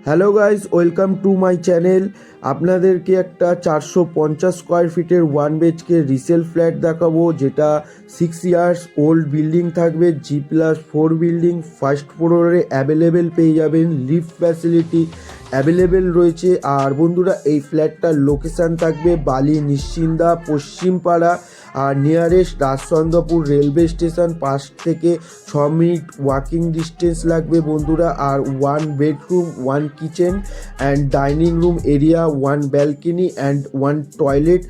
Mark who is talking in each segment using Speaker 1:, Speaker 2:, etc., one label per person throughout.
Speaker 1: Hello guys, welcome to my channel. আপনাদেরকে একটা 450 square ফিটের 1 BHK রিসেল ফ্ল্যাট দেখাবো, যেটা 6 ইয়ার্স ওল্ড বিল্ডিং থাকবে, G+4 বিল্ডিং। ফার্স্ট ফ্লোরে অ্যাভেলেবেল পেয়ে যাবেন, লিফট ফ্যাসিলিটি অ্যাভেলেবেল রয়েছে। আর বন্ধুরা, এই ফ্ল্যাটটার লোকেশান থাকবে বালি নিশ্চিন্দা, পশ্চিমপাড়া। আর নিয়ারেস্ট রাজচন্দ্রপুর রেলওয়ে স্টেশন 5 থেকে 6 মিনিট ওয়াকিং ডিস্টেন্স লাগবে বন্ধুরা। আর 1 bedroom, 1 kitchen and dining room area, 1 balcony and 1 toilet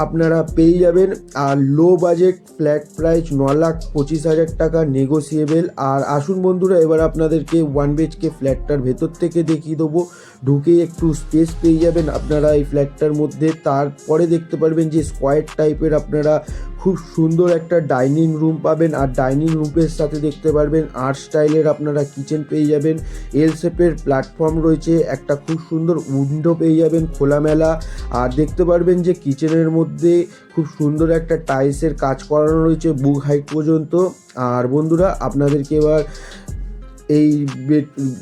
Speaker 1: আপনারা পেয়ে যাবেন। আর লো বাজেট ফ্ল্যাট প্রাইস 9,25,000 টাকা, নেগোসিয়েবল। আর আসুন বন্ধুরা, এবার আপনাদেরকে 1 BHK ফ্ল্যাটটার ভেতর থেকে দেখিয়ে দেবো। ঢুকে একটু স্পেস পেয়ে যাবেন আপনারা এই ফ্ল্যাটটার মধ্যে। তারপরে দেখতে পারবেন যে স্কোয়ার টাইপের আপনারা খুব সুন্দর একটা ডাইনিং রুম পাবেন। আর ডাইনিং রুমের সাথে দেখতে পারবেন আর্ট স্টাইলের আপনারা কিচেন পেয়ে যাবেন। এল শেপের প্ল্যাটফর্ম রয়েছে, একটা খুব সুন্দর উইন্ডো পেয়ে যাবেন খোলামেলা। আর দেখতে পারবেন যে কিচেনের মধ্যে খুব সুন্দর একটা টাইলসের কাজ করানো রয়েছে বুক হাইট পর্যন্ত। আর বন্ধুরা, আপনাদেরকে এবার এই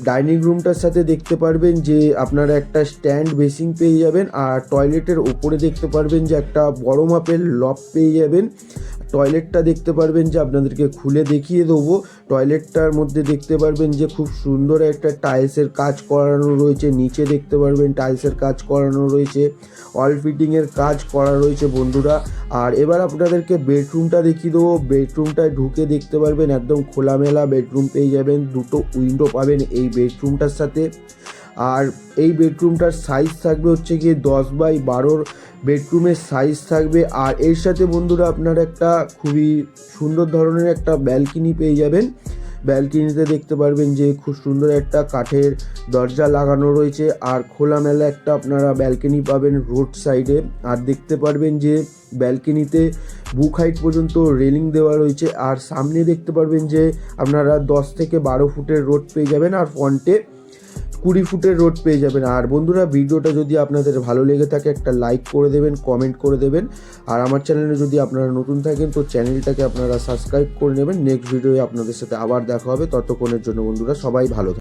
Speaker 1: ডাইনিং রুমটার সাথে দেখতে পারবেন যে আপনারা একটা স্ট্যান্ড বেসিং পেয়ে যাবেন। আর টয়লেটের ওপরে দেখতে পারবেন যে একটা বড় মাপের লক পেয়ে যাবেন। টয়লেটটা দেখতে পারবেন যে আপনাদেরকে খুলে দেখিয়ে দেবো। টয়লেটটার মধ্যে দেখতে পারবেন যে খুব সুন্দর একটা টাইলসের কাজ করানো রয়েছে, নিচে দেখতে পারবেন টাইলসের কাজ করানো রয়েছে, ওয়াল ফিটিংয়ের কাজ করা রয়েছে বন্ধুরা। আর এবার আপনাদেরকে বেডরুমটা দেখিয়ে দেবো। বেডরুমটায় ঢুকে দেখতে পারবেন একদম খোলামেলা বেডরুম পেয়ে যাবেন, 2টো উইন্ডো পাবেন এই বেডরুমটার সাথে। আর এই বেডরুমটার সাইজ থাকবে হচ্ছে গিয়ে 10x12 বেডরুমের সাইজ থাকবে। আর এর সাথে বন্ধুরা আপনারা একটা খুবই সুন্দর ধরনের একটা ব্যালকনি পেয়ে যাবেন। ব্যালকনিতে দেখতে পারবেন যে খুব সুন্দর একটা কাঠের দরজা লাগানো রয়েছে। আর খোলামেলা একটা আপনারা ব্যালকনি পাবেন রোড সাইডে। আর দেখতে পারবেন যে ব্যালকনিতে বুক হাইট পর্যন্ত রেলিং দেওয়া রয়েছে। আর সামনে দেখতে পারবেন যে আপনারা 10 থেকে 12 ফুটের রোড পেয়ে যাবেন। আর ফ্রন্টে 20 ফুটের রোড পেয়ে যাবেন। আর বন্ধুরা, ভিডিওটা যদি আপনাদের ভালো লেগে থাকে একটা লাইক করে দেবেন, কমেন্ট করে দেবেন। আর আমার চ্যানেলে যদি আপনারা নতুন থাকেন তো চ্যানেলটাকে আপনারা সাবস্ক্রাইব করে নেবেন। নেক্সট ভিডিওয়ে আপনাদের সাথে আবার দেখা হবে। ততক্ষণের জন্য বন্ধুরা সবাই ভালো থাকবেন।